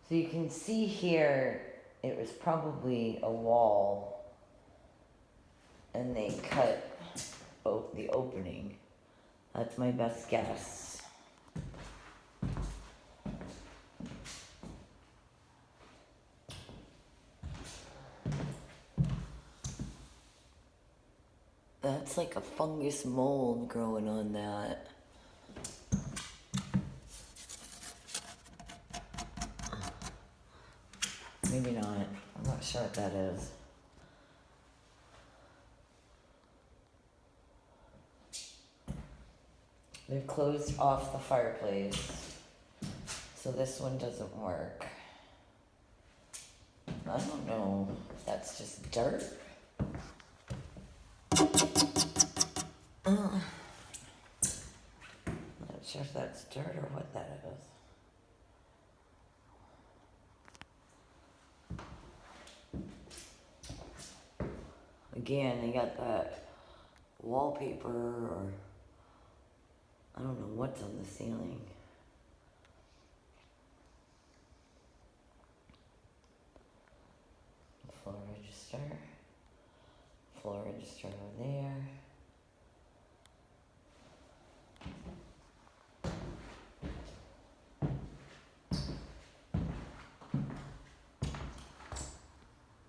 So you can see here, it was probably a wall, and they cut the opening. That's my best guess. That's like a fungus mold growing on that. Maybe not. I'm not sure what that is. They've closed off the fireplace, so this one doesn't work. I don't know if that's just dirt. Not sure if that's dirt or what that is. Again, they got that wallpaper, or I don't know what's on the ceiling. Floor register over there.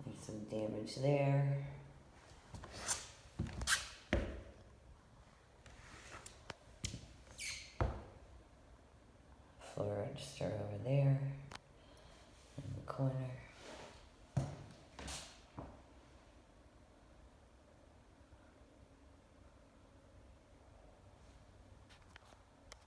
There's some damage there. Floor register over there in the corner.